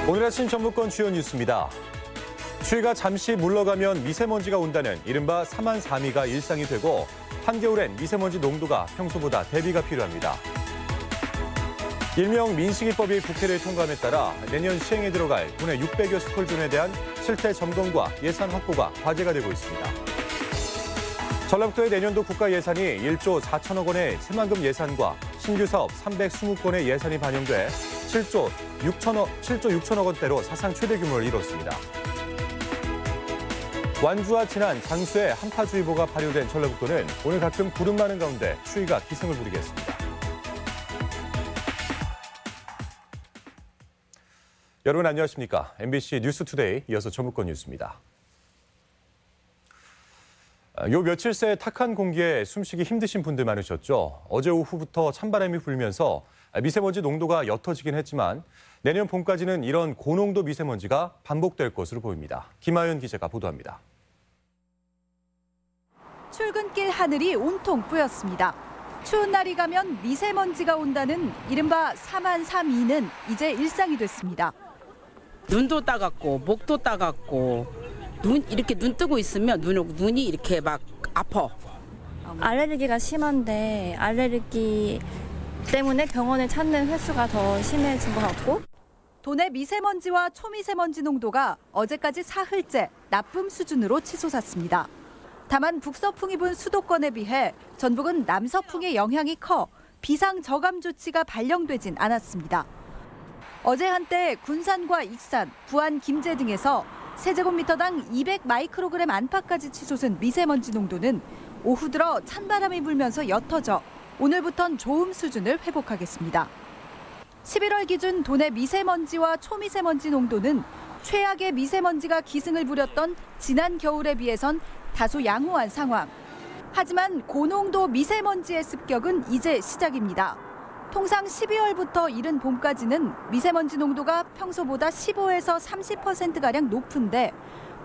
오늘 아침 전북권 주요 뉴스입니다. 추위가 잠시 물러가면 미세먼지가 온다는 이른바 사만사미가 일상이 되고 한겨울엔 미세먼지 농도가 평소보다 대비가 필요합니다. 일명 민식이법이 국회를 통과함에 따라 내년 시행에 들어갈 국내 600여 스쿨존에 대한 실태 점검과 예산 확보가 과제가 되고 있습니다. 전라북도의 내년도 국가 예산이 1조 4천억 원의 새만금 예산과 신규 사업 320건의 예산이 반영돼 7조 6천억 원대로 사상 최대 규모를 이뤘습니다. 완주와 지난 장수에 한파주의보가 발효된 전라북도는 오늘 가끔 구름 많은 가운데 추위가 기승을 부리겠습니다. 여러분 안녕하십니까? MBC 뉴스투데이 이어서 전북권 뉴스입니다. 요 며칠 새 탁한 공기에 숨쉬기 힘드신 분들 많으셨죠. 어제 오후부터 찬바람이 불면서 미세먼지 농도가 옅어지긴 했지만 내년 봄까지는 이런 고농도 미세먼지가 반복될 것으로 보입니다. 김하연 기자가 보도합니다. 출근길 하늘이 온통 뿌였습니다. 추운 날이 가면 미세먼지가 온다는 이른바 사만사미는 이제 일상이 됐습니다. 눈도 따갑고 목도 따갑고 이렇게 눈 뜨고 있으면 눈이 이렇게 막 아파. 알레르기가 심한데 알레르기 때문에 병원을 찾는 횟수가 더 심해진 것 같고. 도내 미세먼지와 초미세먼지 농도가 어제까지 사흘째 나쁨 수준으로 치솟았습니다. 다만 북서풍이 분 수도권에 비해 전북은 남서풍의 영향이 커 비상 저감 조치가 발령되진 않았습니다. 어제 한때 군산과 익산, 부안, 김제 등에서 세제곱미터당 200 마이크로그램 안팎까지 치솟은 미세먼지 농도는 오후 들어 찬바람이 불면서 옅어져 오늘부턴 좋음 수준을 회복하겠습니다. 11월 기준 도내 미세먼지와 초미세먼지 농도는 최악의 미세먼지가 기승을 부렸던 지난 겨울에 비해선 다소 양호한 상황. 하지만 고농도 미세먼지의 습격은 이제 시작입니다. 통상 12월부터 이른 봄까지는 미세먼지 농도가 평소보다 15에서 30%가량 높은데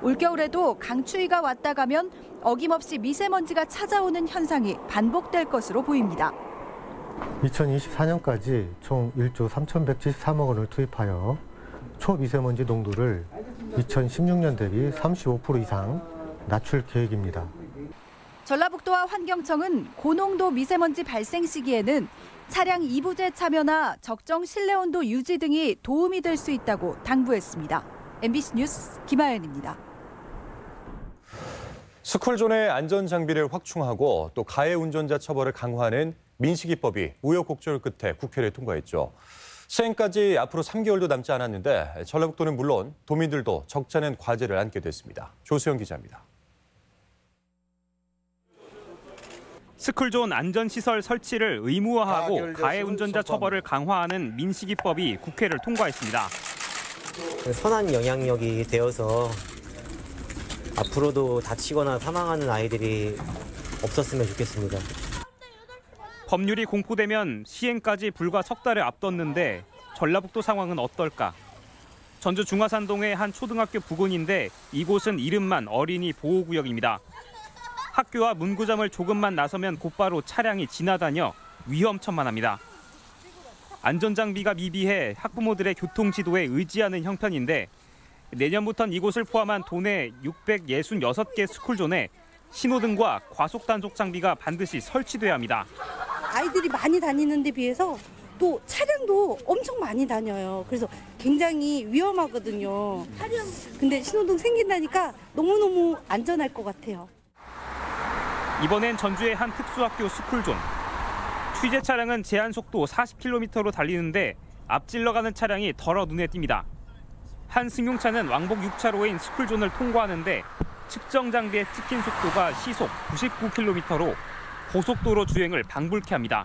올겨울에도 강추위가 왔다 가면 어김없이 미세먼지가 찾아오는 현상이 반복될 것으로 보입니다. 2024년까지 총 1조 3,173억 원을 투입하여 초미세먼지 농도를 2016년 대비 35% 이상 낮출 계획입니다. 전라북도와 환경청은 고농도 미세먼지 발생 시기에는 차량 2부제 참여나 적정 실내 온도 유지 등이 도움이 될 수 있다고 당부했습니다. MBC 뉴스 김하연입니다. 스쿨존의 안전장비를 확충하고 또 가해 운전자 처벌을 강화하는 민식이법이 우여곡절 끝에 국회를 통과했죠. 시행까지 앞으로 3개월도 남지 않았는데 전라북도는 물론 도민들도 적잖은 과제를 안게 됐습니다. 조수영 기자입니다. 스쿨존 안전시설 설치를 의무화하고 가해 운전자 처벌을 강화하는 민식이법이 국회를 통과했습니다. 선한 영향력이 되어서 앞으로도 다치거나 사망하는 아이들이 없었으면 좋겠습니다. 법률이 공포되면 시행까지 불과 석 달을 앞뒀는데 전라북도 상황은 어떨까? 전주 중화산동의 한 초등학교 부근인데 이곳은 이름만 어린이 보호구역입니다. 학교와 문구점을 조금만 나서면 곧바로 차량이 지나다녀 위험천만합니다. 안전장비가 미비해 학부모들의 교통지도에 의지하는 형편인데 내년부터는 이곳을 포함한 도내 666개 스쿨존에 신호등과 과속단속 장비가 반드시 설치돼야 합니다. 아이들이 많이 다니는 데 비해서 또 차량도 엄청 많이 다녀요. 그래서 굉장히 위험하거든요. 근데 신호등 생긴다니까 너무너무 안전할 것 같아요. 이번엔 전주의 한 특수학교 스쿨존. 취재 차량은 제한 속도 40km로 달리는데 앞질러 가는 차량이 덜어 눈에 띕니다. 한 승용차는 왕복 6차로인 스쿨존을 통과하는데 측정 장비에 찍힌 속도가 시속 99km로 고속도로 주행을 방불케 합니다.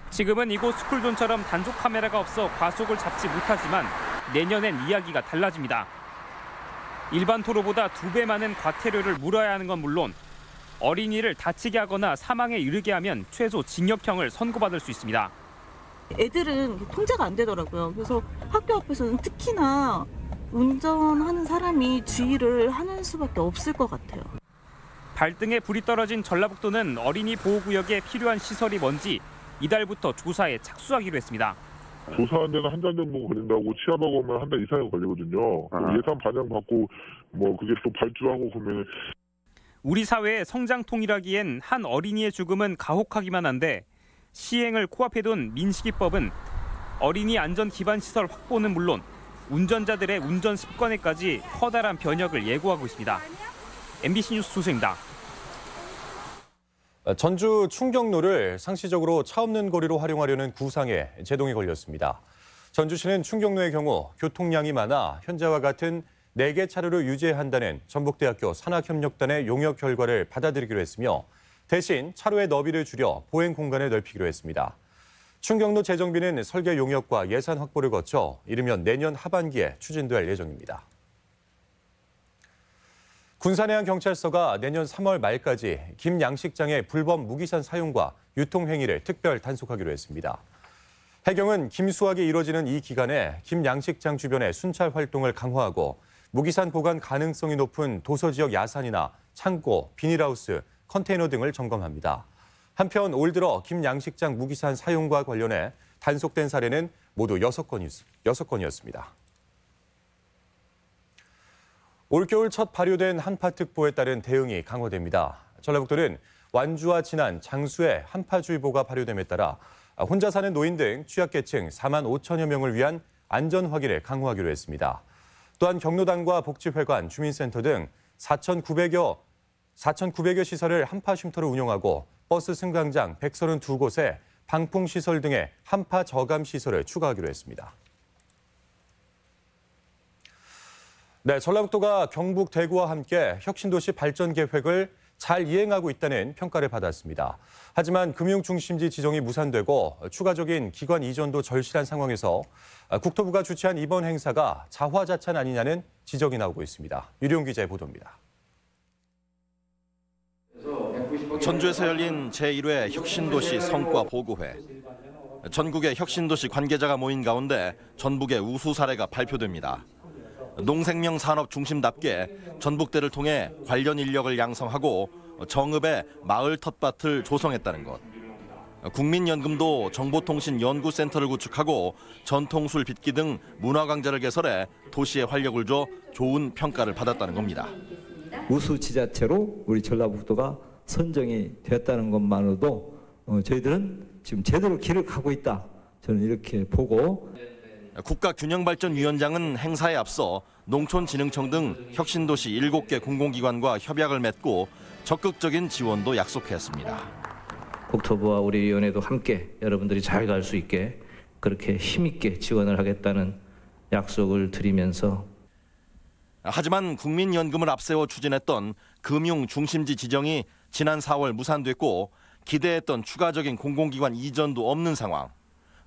지금은 이곳 스쿨존처럼 단속 카메라가 없어 과속을 잡지 못하지만 내년엔 이야기가 달라집니다. 일반 도로보다 2배 많은 과태료를 물어야 하는 건 물론 어린이를 다치게 하거나 사망에 이르게 하면 최소 징역형을 선고받을 수 있습니다. 애들은 통제가 안 되더라고요. 그래서 학교 앞에서는 특히나 운전하는 사람이 주의를 하는 수밖에 없을 것 같아요. 발등에 불이 떨어진 전라북도는 어린이 보호구역에 필요한 시설이 뭔지 이달부터 조사에 착수하기로 했습니다. 조사한 데는 한 달 정도 걸린다고 취합하고 오면 한 달 이상이 걸리거든요. 예산 반영받고 뭐 그게 또 발주하고 그러면 우리 사회의 성장 통일하기엔 한 어린이의 죽음은 가혹하기만 한데 시행을 코앞에 둔 민식이법은 어린이 안전 기반 시설 확보는 물론 운전자들의 운전 습관에까지 커다란 변혁을 예고하고 있습니다. MBC 뉴스 조수입니다. 전주 충경로를 상시적으로 차 없는 거리로 활용하려는 구상에 제동이 걸렸습니다. 전주시는 충경로의 경우 교통량이 많아 현재와 같은 4개 차로를 유지해야 한다는 전북대학교 산학협력단의 용역 결과를 받아들이기로 했으며 대신 차로의 너비를 줄여 보행 공간을 넓히기로 했습니다. 충경로 재정비는 설계 용역과 예산 확보를 거쳐 이르면 내년 하반기에 추진될 예정입니다. 군산해양경찰서가 내년 3월 말까지 김 양식장의 불법 무기산 사용과 유통 행위를 특별 단속하기로 했습니다. 해경은 김 수확이 이뤄지는 이 기간에 김 양식장 주변의 순찰 활동을 강화하고 무기산 보관 가능성이 높은 도서 지역 야산이나 창고, 비닐하우스, 컨테이너 등을 점검합니다. 한편 올 들어 김 양식장 무기산 사용과 관련해 단속된 사례는 모두 6건이었습니다. 올겨울 첫 발효된 한파특보에 따른 대응이 강화됩니다. 전라북도는 완주와 진안, 장수에 한파주의보가 발효됨에 따라 혼자 사는 노인 등 취약계층 4만 5천여 명을 위한 안전 확인을 강화하기로 했습니다. 또한 경로당과 복지회관, 주민센터 등 4,900여 시설을 한파 쉼터로 운영하고 버스 승강장 132곳에 방풍시설 등의 한파 저감 시설을 추가하기로 했습니다. 네, 전라북도가 경북 대구와 함께 혁신도시 발전 계획을 잘 이행하고 있다는 평가를 받았습니다. 하지만 금융중심지 지정이 무산되고 추가적인 기관 이전도 절실한 상황에서 국토부가 주최한 이번 행사가 자화자찬 아니냐는 지적이 나오고 있습니다. 유룡 기자의 보도입니다. 전주에서 열린 제1회 혁신도시 성과 보고회. 전국의 혁신도시 관계자가 모인 가운데 전북의 우수 사례가 발표됩니다. 농생명 산업 중심답게 전북대를 통해 관련 인력을 양성하고 정읍에 마을 텃밭을 조성했다는 것. 국민연금도 정보통신연구센터를 구축하고 전통술 빚기 등 문화강좌를 개설해 도시에 활력을 줘 좋은 평가를 받았다는 겁니다. 우수 지자체로 우리 전라북도가 선정이 되었다는 것만으로도 저희들은 지금 제대로 길을 가고 있다. 저는 이렇게 보고. 국가균형발전위원장은 행사에 앞서 농촌진흥청 등 혁신도시 7개 공공기관과 협약을 맺고 적극적인 지원도 약속했습니다. 국토부와 우리 위원회도 함께 여러분들이 잘 갈 수 있게 그렇게 힘있게 지원을 하겠다는 약속을 드리면서 하지만 국민연금을 앞세워 추진했던 금융중심지 지정이 지난 4월 무산됐고 기대했던 추가적인 공공기관 이전도 없는 상황.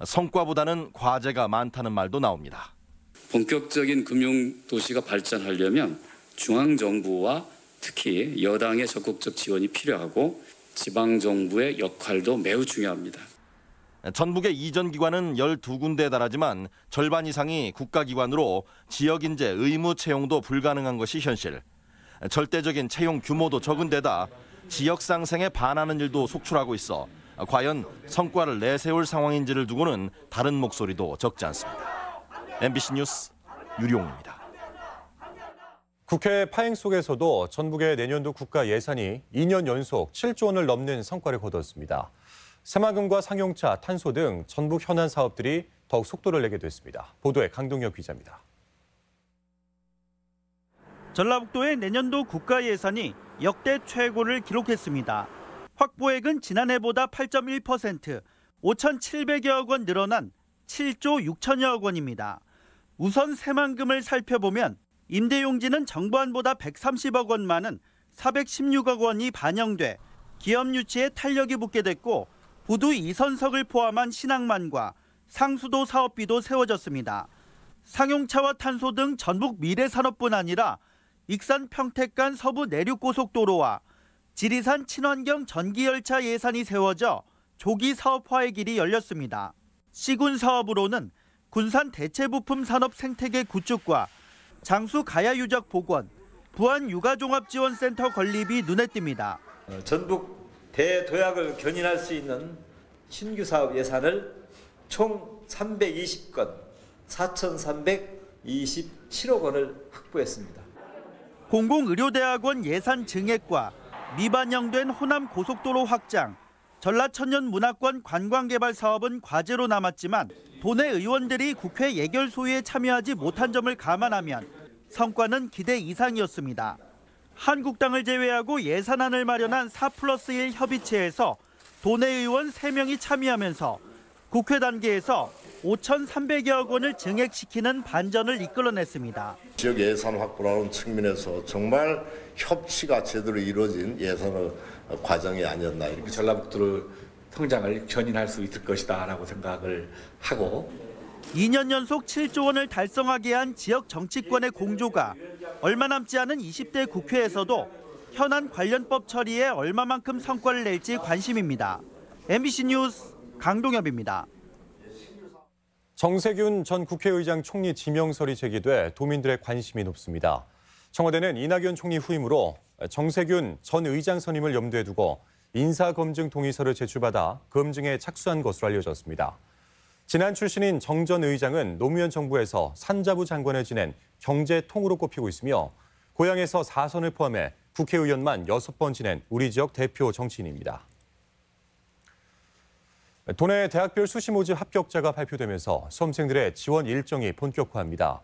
성과보다는 과제가 많다는 말도 나옵니다. 본격적인 금융도시가 발전하려면 중앙정부와 특히 여당의 적극적 지원이 필요하고 지방정부의 역할도 매우 중요합니다. 전북의 이전 기관은 12군데에 달하지만 절반 이상이 국가기관으로 지역인재 의무 채용도 불가능한 것이 현실. 절대적인 채용 규모도 적은 데다 지역 상생에 반하는 일도 속출하고 있어 과연 성과를 내세울 상황인지를 두고는 다른 목소리도 적지 않습니다. MBC 뉴스 유룡입니다. 국회 파행 속에서도 전북의 내년도 국가 예산이 2년 연속 7조 원을 넘는 성과를 거뒀습니다. 새마금과 상용차, 탄소 등 전북 현안 사업들이 더욱 속도를 내게 됐습니다. 보도에 강동혁 기자입니다. 전라북도의 내년도 국가 예산이 역대 최고를 기록했습니다. 확보액은 지난해보다 8.1%, 5,700여억 원 늘어난 7조 6천여억 원입니다. 우선 새만금을 살펴보면 임대용지는 정부안보다 130억 원 많은 416억 원이 반영돼 기업 유치에 탄력이 붙게 됐고 부두 2선석을 포함한 신항만과 상수도 사업비도 세워졌습니다. 상용차와 탄소 등 전북 미래산업뿐 아니라 익산 평택 간 서부 내륙고속도로와 지리산 친환경 전기열차 예산이 세워져 조기 사업화의 길이 열렸습니다. 시군 사업으로는 군산 대체부품 산업 생태계 구축과 장수 가야유적 복원, 부안 육아종합지원센터 건립이 눈에 띕니다. 전북 대도약을 견인할 수 있는 신규 사업 예산을 총 320건 4,327억 원을 확보했습니다. 공공의료대학원 예산 증액과 미반영된 호남 고속도로 확장, 전라천년 문화권 관광개발 사업은 과제로 남았지만 도내 의원들이 국회 예결소위에 참여하지 못한 점을 감안하면 성과는 기대 이상이었습니다. 한국당을 제외하고 예산안을 마련한 4+1 협의체에서 도내 의원 3명이 참여하면서 국회 단계에서 5,300여억 원을 증액시키는 반전을 이끌어냈습니다. 지역 예산 확보라는 측면에서 정말 협치가 제대로 이루어진 예산 과정이 아니었나. 이렇게 전라북도를 성장을 견인할 수 있을 것이다라고 생각을 하고 2년 연속 7조 원을 달성하게 한 지역 정치권의 공조가 얼마 남지 않은 20대 국회에서도 현안 관련법 처리에 얼마만큼 성과를 낼지 관심입니다. MBC 뉴스 강동엽입니다. 정세균 전 국회의장 총리 지명설이 제기돼 도민들의 관심이 높습니다. 청와대는 이낙연 총리 후임으로 정세균 전 의장 선임을 염두에 두고 인사검증 동의서를 제출받아 검증에 착수한 것으로 알려졌습니다. 지난 출신인 정 전 의장은 노무현 정부에서 산자부 장관을 지낸 경제통으로 꼽히고 있으며 고향에서 4선을 포함해 국회의원만 6번 지낸 우리 지역 대표 정치인입니다. 도내 대학별 수시 모집 합격자가 발표되면서 수험생들의 지원 일정이 본격화합니다.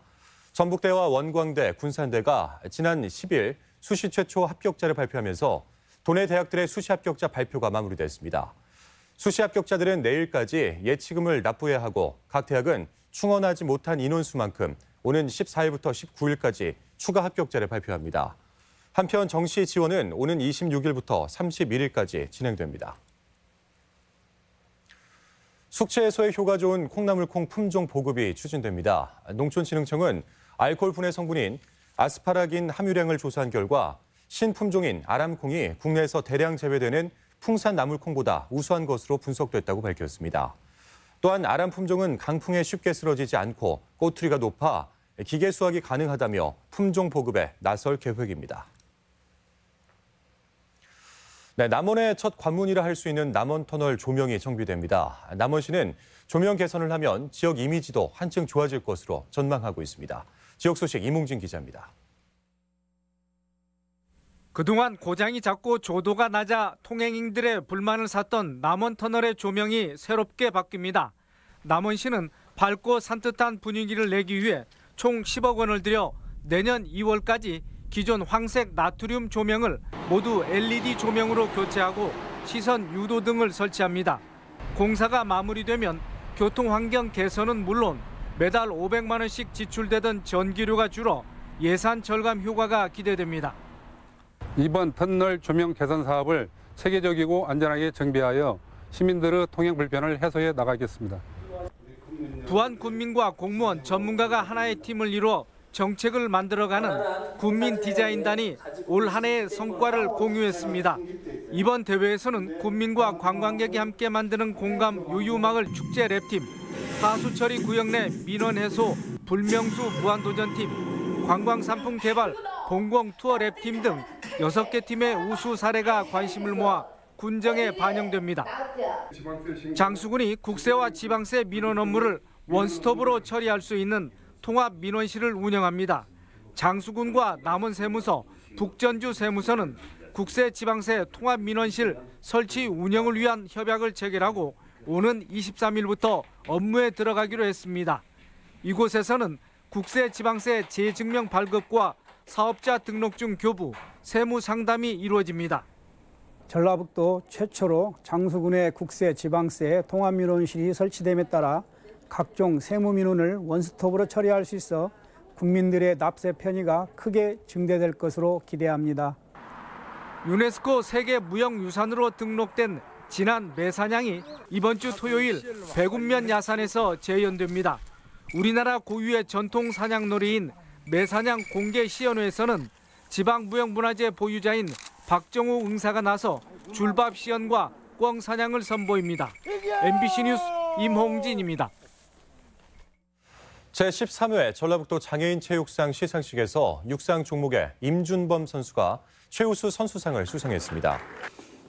전북대와 원광대, 군산대가 지난 10일 수시 최초 합격자를 발표하면서 도내 대학들의 수시 합격자 발표가 마무리됐습니다. 수시 합격자들은 내일까지 예치금을 납부해야 하고 각 대학은 충원하지 못한 인원수만큼 오는 14일부터 19일까지 추가 합격자를 발표합니다. 한편 정시 지원은 오는 26일부터 31일까지 진행됩니다. 숙취 해소에 효과 좋은 콩나물콩 품종 보급이 추진됩니다. 농촌진흥청은 알코올 분해 성분인 아스파라긴 함유량을 조사한 결과 신품종인 아람콩이 국내에서 대량 재배되는 풍산 나물콩보다 우수한 것으로 분석됐다고 밝혔습니다. 또한 아람 품종은 강풍에 쉽게 쓰러지지 않고 꼬투리가 높아 기계 수확이 가능하다며 품종 보급에 나설 계획입니다. 네, 남원의 첫 관문이라 할 수 있는 남원터널 조명이 정비됩니다. 남원시는 조명 개선을 하면 지역 이미지도 한층 좋아질 것으로 전망하고 있습니다. 지역 소식 이몽진 기자입니다. 그동안 고장이 잦고 조도가 낮아 통행인들의 불만을 샀던 남원터널의 조명이 새롭게 바뀝니다. 남원시는 밝고 산뜻한 분위기를 내기 위해 총 10억 원을 들여 내년 2월까지 기존 황색 나트륨 조명을 모두 LED 조명으로 교체하고 시선 유도 등을 설치합니다. 공사가 마무리되면 교통환경 개선은 물론 매달 500만 원씩 지출되던 전기료가 줄어 예산 절감 효과가 기대됩니다. 이번 터널 조명 개선 사업을 체계적이고 안전하게 정비하여 시민들의 통행 불편을 해소해 나가겠습니다. 부안 군민과 공무원, 전문가가 하나의 팀을 이루어 정책을 만들어가는 군민 디자인단이 올 한 해의 성과를 공유했습니다. 이번 대회에서는 군민과 관광객이 함께 만드는 공감 유유마을 축제 랩팀, 하수처리 구역 내 민원 해소 불명수 무한도전팀, 관광상품 개발 공공 투어 랩팀 등 6개 팀의 우수 사례가 관심을 모아 군정에 반영됩니다. 장수군이 국세와 지방세 민원 업무를 원스톱으로 처리할 수 있는 통합 민원실을 운영합니다. 장수군과 남원세무서, 북전주 세무서는 국세 지방세 통합 민원실 설치 운영을 위한 협약을 체결하고 오는 23일부터 업무에 들어가기로 했습니다. 이곳에서는 국세 지방세 재증명 발급과 사업자 등록증 교부, 세무 상담이 이루어집니다. 전라북도 최초로 장수군의 국세 지방세 통합민원실이 설치됨에 따라 각종 세무 민원을 원스톱으로 처리할 수 있어 국민들의 납세 편의가 크게 증대될 것으로 기대합니다. 유네스코 세계 무형유산으로 등록된 진안 매사냥이 이번 주 토요일 백운면 야산에서 재연됩니다. 우리나라 고유의 전통 사냥놀이인 매사냥 공개 시연회에서는 지방무형문화재 보유자인 박정호 응사가 나서 줄밥 시연과 꿩 사냥을 선보입니다. MBC 뉴스 임홍진입니다. 제13회 전라북도 장애인 체육상 시상식에서 육상 종목의 임준범 선수가 최우수 선수상을 수상했습니다.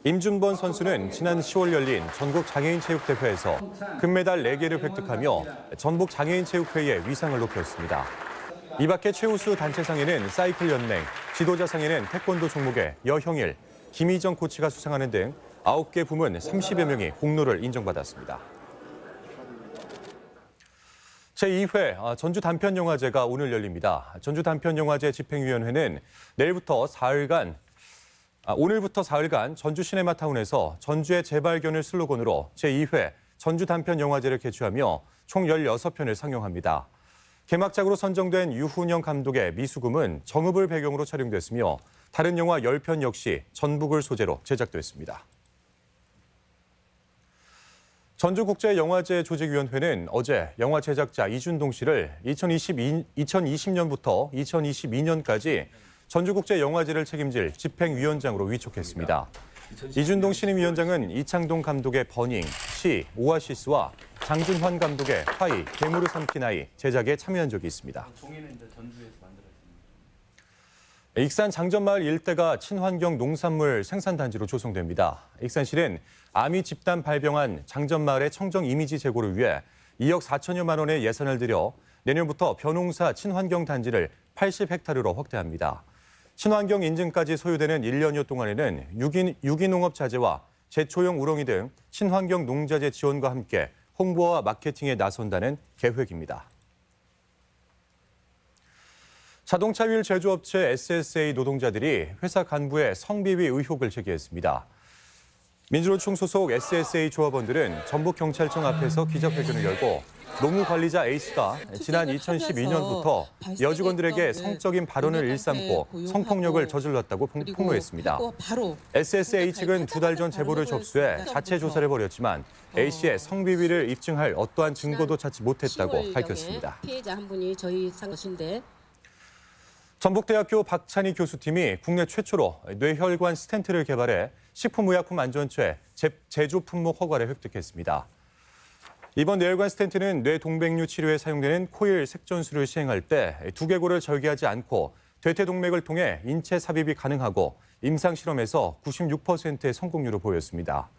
임준번 선수는 지난 10월 열린 전국 장애인 체육대회에서 금메달 4개를 획득하며 전북 장애인체육회의 위상을 높였습니다. 이 밖에 최우수 단체상에는 사이클 연맹, 지도자상에는 태권도 종목의 여형일, 김희정 코치가 수상하는 등 9개 부문 30여 명이 공로를 인정받았습니다. 제2회 전주 단편영화제가 오늘 열립니다. 전주 단편영화제 집행위원회는 오늘부터 사흘간 전주 시네마타운에서 전주의 재발견을 슬로건으로 제2회 전주 단편영화제를 개최하며 총 16편을 상영합니다. 개막작으로 선정된 유훈영 감독의 미수금은 정읍을 배경으로 촬영됐으며 다른 영화 10편 역시 전북을 소재로 제작됐습니다. 전주국제영화제 조직위원회는 어제 영화 제작자 이준동 씨를 2020년부터 2022년까지 전주국제영화제를 책임질 집행위원장으로 위촉했습니다. 이준동 신임위원장은 이창동 감독의 버닝, 시, 오아시스와 장준환 감독의 화이, 괴물을 삼킨 아이 제작에 참여한 적이 있습니다. 익산 장전마을 일대가 친환경 농산물 생산단지로 조성됩니다. 익산시는 아미 집단 발병한 장전마을의 청정 이미지 제고를 위해 2억 4천여만 원의 예산을 들여 내년부터 벼농사 친환경 단지를 80헥타르로 확대합니다. 친환경 인증까지 소요되는 1년여 동안에는 유기농업 자재와 제초용 우렁이 등 친환경 농자재 지원과 함께 홍보와 마케팅에 나선다는 계획입니다. 자동차 휠 제조업체 SSA 노동자들이 회사 간부의 성비위 의혹을 제기했습니다. 민주노총 소속 SSA 조합원들은 전북경찰청 앞에서 기자회견을 열고 노무관리자 A씨가 지난 2012년부터 여직원들에게 성적인 발언을 일삼고 성폭력을 저질렀다고 폭로했습니다. SSA 측은 2달 전 제보를 접수해 자체 조사를 벌였지만 A씨의 성비위를 입증할 어떠한 증거도 찾지 못했다고 밝혔습니다. 피해자 한 분이 저희 산 것인데 전북대학교 박찬희 교수팀이 국내 최초로 뇌혈관 스텐트를 개발해 식품의약품안전처에 제조 품목 허가를 획득했습니다. 이번 뇌혈관 스텐트는 뇌동맥류 치료에 사용되는 코일 색전술을 시행할 때 두개골을 절개하지 않고 대퇴동맥을 통해 인체 삽입이 가능하고 임상실험에서 96%의 성공률을 보였습니다.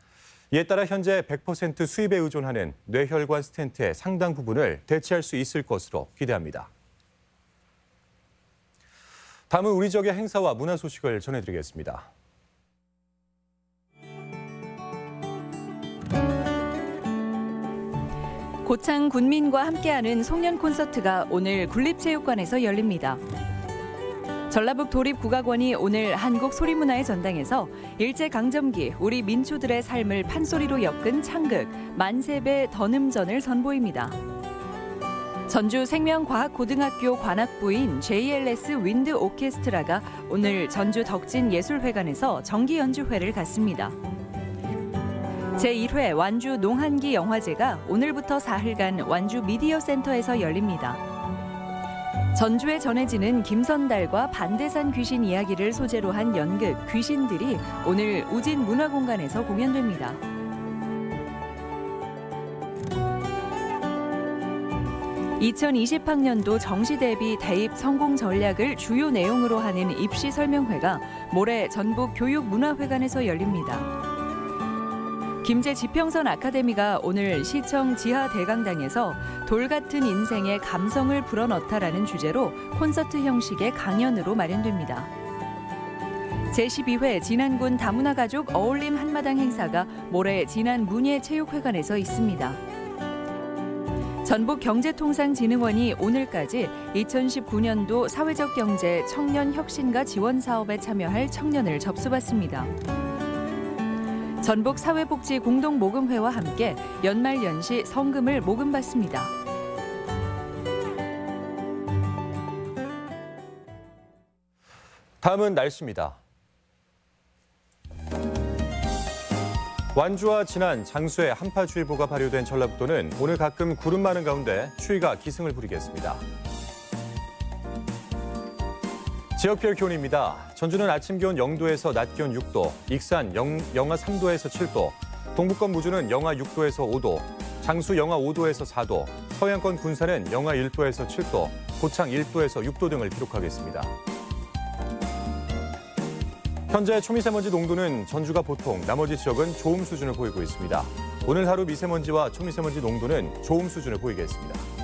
이에 따라 현재 100% 수입에 의존하는 뇌혈관 스텐트의 상당 부분을 대체할 수 있을 것으로 기대합니다. 다음은 우리 지역의 행사와 문화 소식을 전해드리겠습니다. 고창 군민과 함께하는 송년 콘서트가 오늘 군립체육관에서 열립니다. 전라북 도립국악원이 오늘 한국소리문화의 전당에서 일제강점기 우리 민초들의 삶을 판소리로 엮은 창극 만세배 던음전을 선보입니다. 전주 생명과학고등학교 관악부인 JLS 윈드 오케스트라가 오늘 전주 덕진예술회관에서 정기연주회를 갖습니다. 제1회 완주 농한기 영화제가 오늘부터 사흘간 완주 미디어센터에서 열립니다. 전주에 전해지는 김선달과 반대산 귀신 이야기를 소재로 한 연극 귀신들이 오늘 우진 문화공간에서 공연됩니다. (2020학년도) 정시대비 대입 성공 전략을 주요 내용으로 하는 입시 설명회가 모레 전북 교육문화회관에서 열립니다. 김제 지평선 아카데미가 오늘 시청 지하 대강당에서 돌 같은 인생의 감성을 불어넣다라는 주제로 콘서트 형식의 강연으로 마련됩니다. 제12회 진안군 다문화가족 어울림 한마당 행사가 모레 진안 문예체육회관에서 있습니다. 전북경제통상진흥원이 오늘까지 2019년도 사회적 경제 청년 혁신과 지원 사업에 참여할 청년을 접수받습니다. 전북 사회복지 공동모금회와 함께 연말연시 성금을 모금받습니다. 다음은 날씨입니다. 완주와 진안, 장수에 한파주의보가 발효된 전라북도는 오늘 가끔 구름 많은 가운데 추위가 기승을 부리겠습니다. 지역별 기온입니다. 전주는 아침 기온 0도에서 낮 기온 6도, 익산 영하 3도에서 7도, 동북권 무주는 영하 6도에서 5도, 장수 영하 5도에서 4도, 서해안권 군산은 영하 1도에서 7도, 고창 1도에서 6도 등을 기록하겠습니다. 현재 초미세먼지 농도는 전주가 보통, 나머지 지역은 좋음 수준을 보이고 있습니다. 오늘 하루 미세먼지와 초미세먼지 농도는 좋음 수준을 보이게 했습니다.